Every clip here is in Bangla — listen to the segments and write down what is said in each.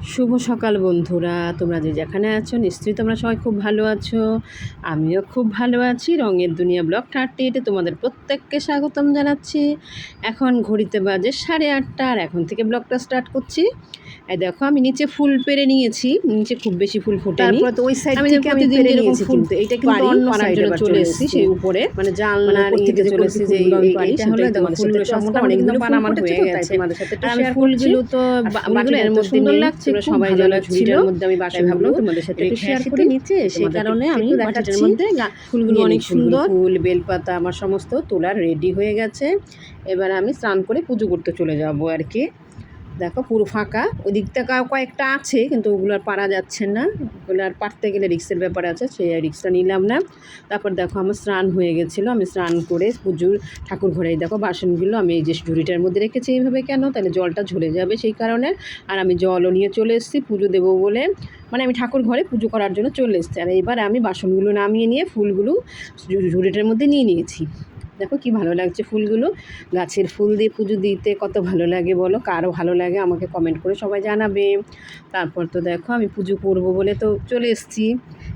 শুভ সকাল বন্ধুরা, তোমরা যে যেখানে আছো নিশ্চয়ই তোমরা সবাই খুব ভালো আছো। আমিও খুব ভালো আছি। রঙের দুনিয়া ব্লগ 38-এ তোমাদের প্রত্যেককে স্বাগতম জানাচ্ছি। এখন ঘড়িতে বাজে 8:30 আর এখন থেকে ব্লগটা স্টার্ট করছি। এই দেখো আমি নিচে ফুল পেরে নিয়েছি, নিচে খুব বেশি ফুল ফুটেনি। তারপরে তো ওই সাইড আমি থেকে আমি প্রতিদিন পেরে যেরকম নিয়েছি, ফুল কিন্তু এটা কিন্তু পারি অন্য পাড়ার সাইডে জন্য চলে এসেছি সেই উপরে, মানে জানলার উপর থেকে চলে এসেছি যে এইটা হলো দেখো ফুলগুলো সম্পূর্ণ অনেকগুলো পান আমার হয়ে গেছে। তোমাদের সাথে আর আমি ফুলগুলো তো বাটির মধ্যে সুন্দর লাগছে, সবাই যেন ঝুড়িটার মধ্যে আমি বাসায় ভাবলাম তোমাদের সাথে একটু শেয়ার করি নিচে, সেই কারণে আমি বাটিটার মধ্যে ফুলগুলো অনেক সুন্দর ফুল বেলপাতা আমার সমস্ত তোলার রেডি হয়ে গেছে। এবার আমি স্নান করে পুজো করতে চলে যাবো আর কি। দেখো পুরো ফাঁকা, ওই দিক থেকে কয়েকটা আছে কিন্তু ওগুলো আর পারা যাচ্ছে না, ওগুলো আর পারতে গেলে রিক্সের ব্যাপার আছে, সেই রিক্সটা নিলাম না। তারপর দেখো আমার স্নান হয়ে গেছিলো, আমি স্নান করে পুজোর ঠাকুর ঘরে দেখো বাসনগুলো আমি এই যে ঝুড়িটার মধ্যে রেখেছি এইভাবে, কেন তাহলে জলটা ঝরে যাবে সেই কারণে। আর আমি জলও নিয়ে চলে এসেছি পুজো দেবো বলে, মানে আমি ঠাকুর ঘরে পুজো করার জন্য চলে এসেছি। আর এইবার আমি বাসনগুলো নামিয়ে নিয়ে ফুলগুলো ঝুড়িটার মধ্যে নিয়ে নিয়েছি। দেখো কি ভালো লাগছে ফুলগুলো, গাছের ফুল দিয়ে পুজো দিতে কত ভালো লাগে বলো, কারও ভালো লাগে আমাকে কমেন্ট করে সবাই জানাবে। তারপর তো দেখো আমি পুজো করব বলে তো চলে এসেছি।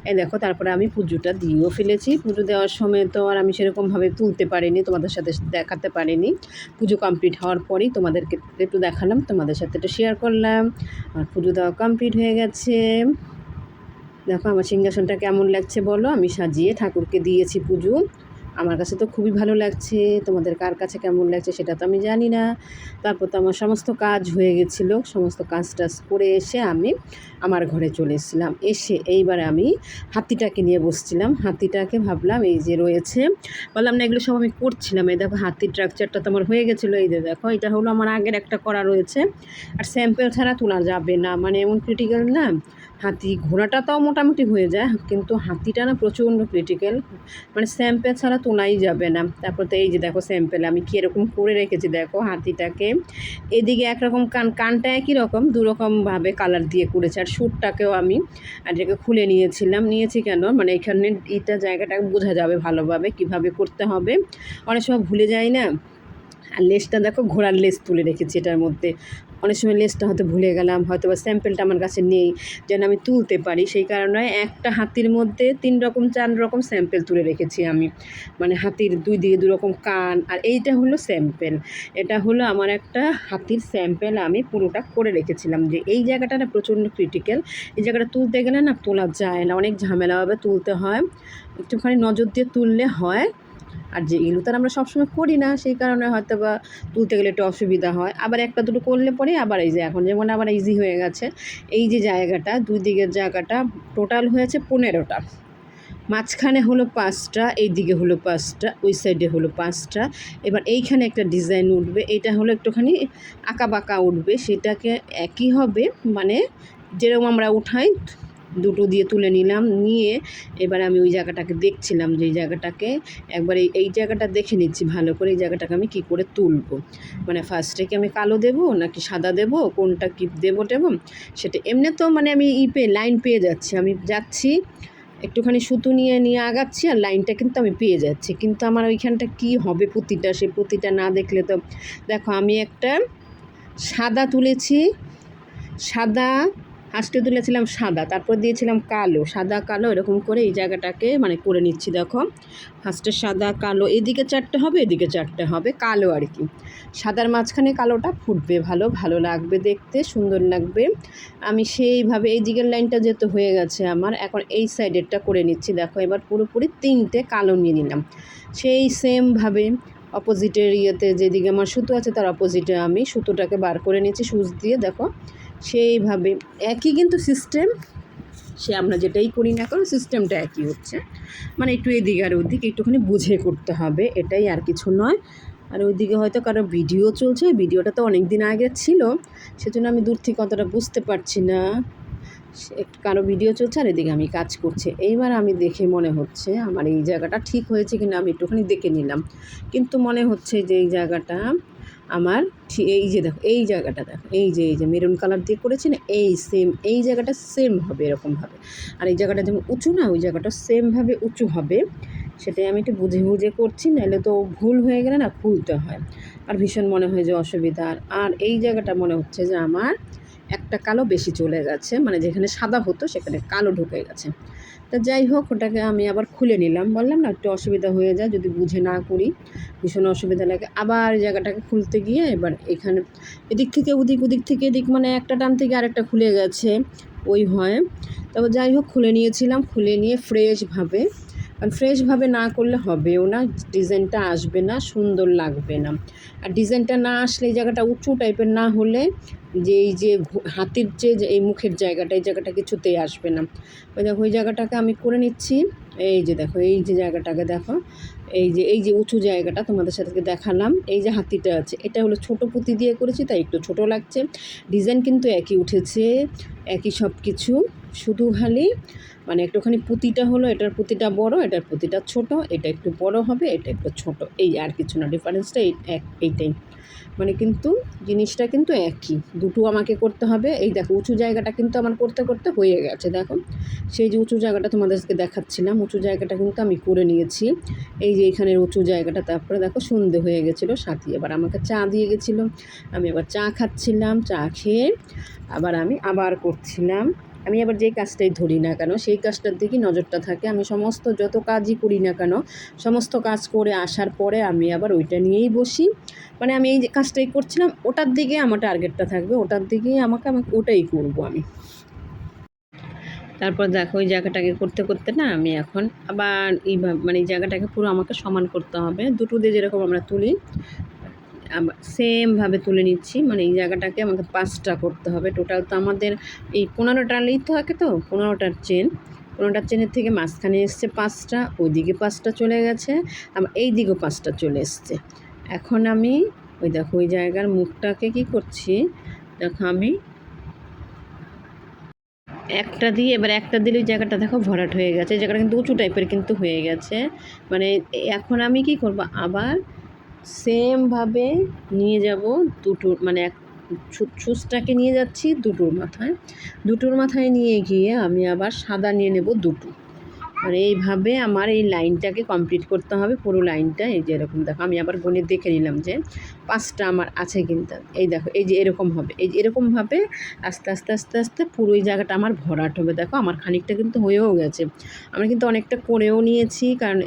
এই দেখো তারপরে আমি পুজোটা দিয়েও ফেলেছি। পুজো দেওয়ার সময় তো আর আমি সেরকমভাবে তুলতে পারিনি, তোমাদের সাথে দেখাতে পারিনি। পুজো কমপ্লিট হওয়ার পরেই তোমাদেরকে একটু দেখালাম, তোমাদের সাথে একটু শেয়ার করলাম। আর পুজো দেওয়া কমপ্লিট হয়ে গেছে। দেখো আমার সিংহাসনটা কেমন লাগছে বলো, আমি সাজিয়ে ঠাকুরকে দিয়েছি পুজো। আমার কাছে তো খুবই ভালো লাগছে, তোমাদের কার কাছে কেমন লাগছে সেটা তো আমি জানি না। তারপর তো আমার সমস্ত কাজ হয়ে গেছিলো, সমস্ত কাজ টাজ করে এসে আমি আমার ঘরে চলে এসেছিলাম। এসে এইবার আমি হাতিটাকে নিয়ে বসছিলাম। হাতিটাকে ভাবলাম এই যে রয়েছে, বললাম না এগুলো সব আমি করছিলাম। এই দেখো হাতির স্ট্রাকচারটা তো আমার হয়ে গেছিলো, এই যে দেখো এটা হলো আমার আগের একটা করা রয়েছে। আর স্যাম্পেল ছাড়া তোলা যাবে না, মানে এমন ক্রিটিক্যাল না। হাতি ঘোড়াটা তাও মোটামুটি হয়ে যায়, কিন্তু হাতিটা না প্রচণ্ড ক্রিটিক্যাল, মানে স্যাম্পেল ছাড়া তোলাই যাবে না। তারপর তো এই যে দেখো স্যাম্পেল আমি কীরকম করে রেখেছি, দেখো হাতিটাকে এদিকে একরকম কানটা একই রকম, দুরকমভাবে কালার দিয়ে করেছে। আর সুটটাকেও আমি এটাকে খুলে নিয়েছি কেন, মানে এখানে এটা জায়গাটা বোঝা যাবে ভালোভাবে কিভাবে করতে হবে, অনেক সময় ভুলে যাই না। আর লেসটা দেখো ঘোড়ার লেস তুলে রেখেছি এটার মধ্যে, অনেক সময় লেসটা হয়তো ভুলে গেলাম, হয়তো বা স্যাম্পেলটা আমার কাছে নেই যেন আমি তুলতে পারি, সেই কারণে একটা হাতির মধ্যে 3 রকম 4 রকম স্যাম্পেল তুলে রেখেছি আমি, মানে হাতির 2 দিকে 2 রকম কান। আর এইটা হলো স্যাম্পেল, এটা হলো আমার একটা হাতির স্যাম্পেল, আমি পুরোটা করে রেখেছিলাম যে এই জায়গাটা না প্রচণ্ড ক্রিটিক্যাল, এই জায়গাটা তুলতে গেলে না তোলা যায় না, অনেক ঝামেলাভাবে তুলতে হয়, একটুখানি নজর দিয়ে তুললে হয়। আর যেগুলো তো আমরা সবসময় করি না, সেই কারণে হয়তো বা তুলতে গেলে একটু অসুবিধা হয়। আবার একটা দুটো করলে পরে আবার এই যে এখন যেমন আবার ইজি হয়ে গেছে। এই যে জায়গাটা 2 দিকের জায়গাটা টোটাল হয়েছে 15টা, মাঝখানে হলো 5টা, এই দিকে হলো 5টা, ওই সাইডে হলো 5টা। এবার এইখানে একটা ডিজাইন উঠবে, এটা হলো একটুখানি আঁকা বাঁকা উঠবে, সেটাকে একই হবে, মানে যেরকম আমরা উঠাই দুটো দিয়ে তুলে নিলাম, নিয়ে এবার আমি ওই জায়গাটাকে দেখছিলাম যে এই জায়গাটাকে একবার এই জায়গাটা দেখে নিচ্ছি ভালো করে, এই জায়গাটাকে আমি কি করে তুলবো, মানে ফার্স্টে কি আমি কালো দেবো নাকি সাদা দেবো, কোনটা কি দেবো সেটা। এমনি তো মানে আমি লাইন পেয়ে যাচ্ছি, আমি যাচ্ছি একটুখানি সুতো নিয়ে আগাচ্ছি আর লাইনটা কিন্তু আমি পেয়ে যাচ্ছি, কিন্তু আমার ওইখানটা কি হবে পুঁতিটা, সেই পুঁতিটা না দেখলে তো। দেখো আমি একটা সাদা তুলেছি, সাদা ফার্স্টে তুলেছিলাম সাদা, তারপর দিয়েছিলাম কালো, সাদা কালো এরকম করে এই জায়গাটাকে মানে করে নিচ্ছি। দেখো ফার্স্টে সাদা কালো, এদিকে 4টে হবে এদিকে 4টে হবে কালো আর কি, সাদার মাঝখানে কালোটা ফুটবে, ভালো লাগবে দেখতে, সুন্দর লাগবে। আমি সেইভাবে এই দিকের লাইনটা যেহেতু হয়ে গেছে আমার, এখন এই সাইডেরটা করে নিচ্ছি। দেখো এবার পুরোপুরি 3টে কালো নিয়ে নিলাম, সেই সেমভাবে অপোজিটের ইয়েতে যেদিকে আমার সুতো আছে তার অপোজিটে আমি সুতোটাকে বার করে নিচ্ছি সুচ দিয়ে। দেখো সেইভাবে একই কিন্তু সিস্টেম, সে আমরা যেটাই করি না কারণ সিস্টেমটা একই হচ্ছে, মানে একটু এদিকে আর ওদিকে একটুখানি বুঝে করতে হবে, এটাই আর কিছু নয়। আর ওইদিকে হয়তো কারো ভিডিও চলছে, ভিডিওটা তো অনেক দিন আগে ছিল, সেজন্য আমি দূর থেকে অতটা বুঝতে পারছি না, কারো ভিডিও চলছে আর এদিকে আমি কাজ করছি। এইবার আমি দেখে মনে হচ্ছে আমার এই জায়গাটা ঠিক হয়েছে কিনা আমি একটুখানি দেখে নিলাম, কিন্তু মনে হচ্ছে যে এই জায়গাটা আমার এই যে দেখো এই জায়গাটা দেখো, এই যে মেরুন কালার দিয়ে করেছি না, এই সেম এই জায়গাটা সেম হবে এরকমভাবে। আর এই জায়গাটা যেমন উঁচু না, ওই জায়গাটা সেমভাবে উঁচু হবে, সেটাই আমি একটু বুঝে করছি, নাহলে তো ভুল হয়ে গেলে না খুলতে হয়, আর ভীষণ মনে হয় যে অসুবিধা। আর এই জায়গাটা মনে হচ্ছে যে আমার একটা কালো বেশি চলে গেছে, মানে যেখানে সাদা হতো সেখানে কালো ঢুকে গেছে। তা যাই হোক, ওটাকে আমি আবার খুলে নিলাম। বললাম না একটু অসুবিধা হয়ে যায় যদি বুঝে না করি, ভীষণ অসুবিধা লাগে। আবার জায়গাটাকে খুলতে গিয়ে এবার এখানে এদিক থেকে ওদিক, ওদিক থেকে এদিক, মানে একটা টান থেকে আরেকটা খুলে গেছে, ওই হয়। তবে যাই হোক খুলে নিয়েছিলাম, খুলে নিয়ে ফ্রেশভাবে, কারণ ফ্রেশভাবে না করলে হবেও না, ডিজাইনটা আসবে না, সুন্দর লাগবে না। আর ডিজাইনটা না আসলে এই জায়গাটা উঁচু টাইপের না হলে যে এই যে হাতির যে এই মুখের জায়গাটা, এই জায়গাটা কিছুতেই আসবে না। ওই দেখো ওই জায়গাটাকে আমি করে নিচ্ছি। এই যে দেখো এই যে জায়গাটাকে দেখো, এই যে উঁচু জায়গাটা তোমাদের সাথে দেখালাম, এই যে হাতিটা আছে, এটা হলো ছোটো পুঁতি দিয়ে করেছি তাই একটু ছোট লাগছে। ডিজাইন কিন্তু একই উঠেছে, একই সব কিছু, শুধু খালি মানে একটুখানি পুঁতিটা হলো, এটার পুঁতিটা বড়, এটার পুঁতিটা ছোট, এটা একটু বড় হবে, এটা একটু ছোট, এই আর কিছু না, ডিফারেন্সটা এইটাই। মানে কিন্তু জিনিসটা কিন্তু একই, দুটো আমাকে করতে হবে। এই দেখো উঁচু জায়গাটা কিন্তু আমার করতে করতে হয়ে গেছে, দেখো সেই যে উঁচু জায়গাটা তোমাদেরকে দেখাচ্ছিলাম, উঁচু জায়গাটা কিন্তু আমি করে নিয়েছি। এই যে এখানের উঁচু জায়গাটা, তারপরে দেখো সন্ধে হয়ে গেছিলো, সাথী এবার আমাকে চা দিয়ে গেছিলো, আমি আবার চা খাচ্ছিলাম, চা খেয়ে আমি আবার করছিলাম। আমি আবার যেই কাজটাই ধরি না কেন সেই কাজটার দিকেই নজরটা থাকে। আমি সমস্ত যত কাজই করি না কেন, সমস্ত কাজ করে আসার পরে আমি আবার ওইটা নিয়েই বসি। মানে আমি এই যে কাজটাই করছিলাম, ওটার দিকে আমার টার্গেটটা থাকবে, ওটার দিকেই আমাকে ওটাই করবো আমি। তারপর দেখো ওই জায়গাটাকে করতে করতে না আমি এখন আবার এইভাবে, মানে এই জায়গাটাকে পুরো আমাকে সমান করতে হবে, দুটো দিয়ে যেরকম আমরা তুলি আবার সেমভাবে তুলে নিচ্ছি। মানে এই জায়গাটাকে আমাকে 5টা করতে হবে টোটাল। তো আমাদের এই 15টা লিড থাকে, তো 15টার চেন, 15টার চেনের থেকে মাঝখানে এসছে 5টা, ওইদিকে 5টা চলে গেছে, আবার এই দিকেও 5টা চলে এসছে। এখন আমি ওই দেখো ওই জায়গার মুখটাকে কি করছি, দেখো আমি একটা দিয়ে, এবার একটা দিলে ওই জায়গাটা দেখো ভরাট হয়ে গেছে, এই জায়গাটা কিন্তু উঁচু টাইপের কিন্তু হয়ে গেছে। মানে এখন আমি কি করব, আবার সেমভাবে নিয়ে যাব দুটো, মানে এক ছুঁচটাকে নিয়ে যাচ্ছি দুটোর মাথায় নিয়ে গিয়ে আমি আবার সাদা নিয়ে নেব দুটো। মানে এইভাবে আমার এই লাইনটাকে কমপ্লিট করতে হবে, পুরো লাইনটা। এই যে এরকম দেখো আমি আবার গুনে দেখে নিলাম যে 5টা আমার আছে কিন্তু, এই দেখো এই যে এরকম হবে, এই যে এরকমভাবে আস্তে আস্তে আস্তে আস্তে পুরো এই জায়গাটা আমার ভরাট হবে। দেখো আমার খানিকটা কিন্তু হয়েও গেছে, আমরা কিন্তু অনেকটা করেও নিয়েছি, কারণ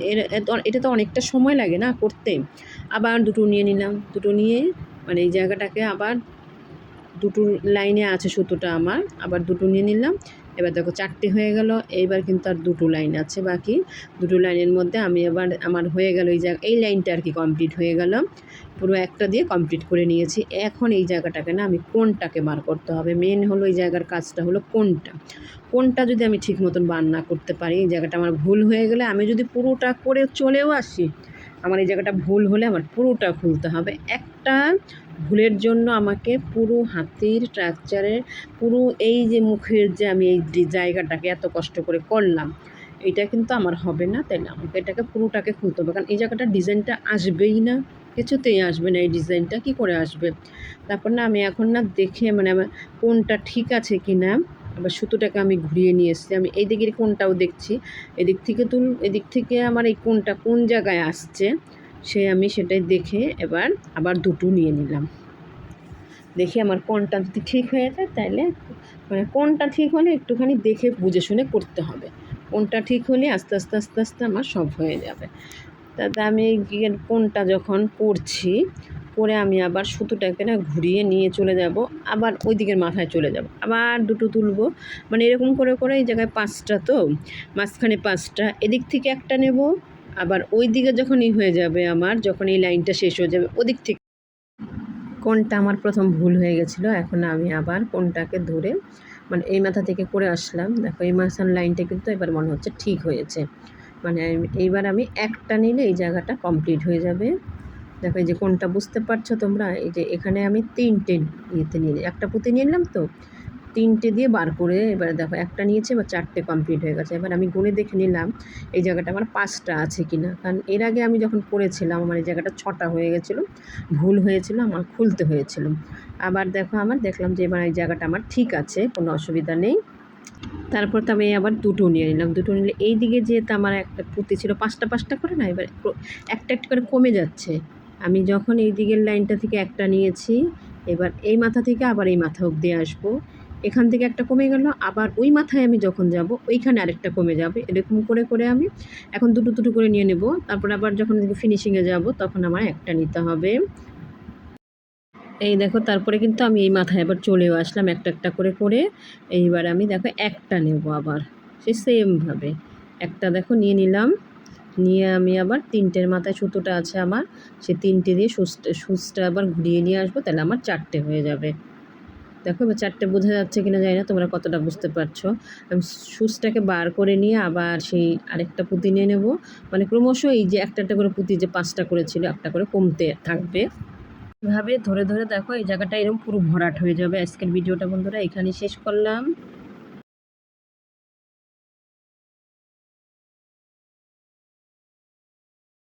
এটা তো অনেকটা সময় লাগে না করতে। আবার দুটো নিয়ে নিলাম, দুটো নিয়ে মানে এই জায়গাটাকে আবার দুটো লাইনে আছে সুতোটা আমার, আবার দুটো নিয়ে নিলাম। এবার দেখো 4টে হয়ে গেল, এইবার কিন্তু আর দুটো লাইন আছে বাকি। দুটো লাইনের মধ্যে আমি আবার আমার হয়ে গেল এই লাইনটা আর কি কমপ্লিট হয়ে গেল, পুরো একটা দিয়ে কমপ্লিট করে নিয়েছি। এখন এই জায়গাটাকে না আমি কোণটাকে বার করতে হবে, মেন হলো এই জায়গার কাজটা হলো কোণটা যদি আমি ঠিক মতন বার না করতে পারি, এই জায়গাটা আমার ভুল হয়ে গেলে, আমি যদি পুরোটা করে চলেও আসি, আমার এই জায়গাটা ভুল হলে আমার পুরোটা খুলতে হবে। একটা ভুলের জন্য আমাকে পুরো হাতির স্ট্রাকচারের পুরো এই যে মুখের যে আমি এই জায়গাটাকে এত কষ্ট করে করলাম, এটা কিন্তু আমার হবে না, তাই না আমাকে এটাকে পুরোটাকে খুলতে হবে, কারণ এই জায়গাটা ডিজাইনটা আসবেই না, কিছুতেই আসবে না, এই ডিজাইনটা কি করে আসবে। তারপর না আমি এখন না দেখে, মানে আমার কোনটা ঠিক আছে কি না, আবার সুতোটাকে আমি ঘুরিয়ে নিয়ে এসেছি, আমি এই দিকের কোনটাও দেখছি, এদিক থেকে আমার এই কোনটা কোন জায়গায় আসছে আমি সেটাই দেখে এবার আবার দুটো নিয়ে নিলাম। দেখি আমার কোনটা যদি ঠিক হয়ে যায়, তাইলে মানে কোনটা ঠিক হলে একটুখানি দেখে বুঝে শুনে করতে হবে, কোনটা ঠিক হলে আস্তে আস্তে আস্তে আস্তে আমার সব হয়ে যাবে। তাতে আমি কোনটা যখন করছি, করে আমি আবার সুতোটাকে না ঘুরিয়ে নিয়ে চলে যাব, আবার ওই দিকের মাথায় চলে যাব, আবার দুটো তুলব। মানে এরকম করে করে এই জায়গায় 5টা, তো মাঝখানে 5টা, এদিক থেকে একটা নেব, আবার ওই দিকে যখনই হয়ে যাবে আমার, যখন এই লাইনটা শেষ হয়ে যাবে ওদিক থেকে। কোনটা আমার প্রথম ভুল হয়ে গেছিলো, এখন আমি আবার কোনটাকে ধরে মানে এই মাথা থেকে করে আসলাম। দেখো এই মাঝখান লাইনটা কিন্তু এবার মনে হচ্ছে ঠিক হয়েছে, মানে এইবার আমি একটা নিলে এই জায়গাটা কমপ্লিট হয়ে যাবে। দেখো এই যে কোনটা বুঝতে পারছো তোমরা, এই যে এখানে আমি 3টে ইয়েতে নিয়ে একটা পুঁতি নিয়ে নিলাম, তো 3টে দিয়ে বার করে এবার দেখো একটা নিয়েছে, এবার 4টে কমপ্লিট হয়ে গেছে। এবার আমি গুনে দেখে নিলাম এই জায়গাটা আমার 5টা আছে কি না, কারণ এর আগে আমি যখন করেছিলাম আমার এই জায়গাটা 6টা হয়ে গেছিলো, ভুল হয়েছিল, আমার খুলতে হয়েছিল। আবার দেখো আমার দেখলাম যে এবার এই জায়গাটা আমার ঠিক আছে, কোনো অসুবিধা নেই। তারপর তো আমি আবার দুটো নিয়ে নিলাম, দুটো নিলে এই দিকে যেহেতু আমার একটা পুঁতি ছিল 5টা করে না, এবার একটা একটা করে কমে যাচ্ছে। আমি যখন এই দিকের লাইনটা থেকে একটা নিয়েছি, এবার এই মাথা থেকে আবার এই মাথা অবধি আসবো, এখান থেকে একটা কমে গেল, আবার ওই মাথায় আমি যখন যাব ওইখানে আরেকটা কমে যাবে, এরকম করে করে আমি এখন দুটো দুটো করে নিয়ে নেব। তারপর আবার যখন ফিনিশিংয়ে যাব তখন আমার একটা নিতে হবে। এই দেখো তারপরে কিন্তু আমি এই মাথায় আবার চলেও আসলাম একটা একটা করে করে। এইবার আমি দেখো একটা নেব আবার সে সেমভাবে একটা দেখো নিয়ে নিলাম, নিয়ে আমি আবার তিনটের মাথায় সুতোটা আছে আমার, সে তিনটে দিয়ে সুচটা আবার ঘুরিয়ে নিয়ে আসবো, তাহলে আমার চারটে হয়ে যাবে। দেখো এবার চারটে বোঝা যাচ্ছে কিনা জানি না, তোমরা কতটা বুঝতে পারছো। আমি সুচটাকে বার করে নিয়ে আবার সেই আরেকটা পুঁতি নিয়ে নেব, মানে ক্রমশ এই যে একটা একটা করে পুঁতি যে 5টা করেছিল একটা করে কমতে থাকবে। এভাবে ধরে ধরে দেখো এই জায়গাটা এরকম পুরো ভরাট হয়ে যাবে। আজকের ভিডিওটা বন্ধুরা এখানেই শেষ করলাম।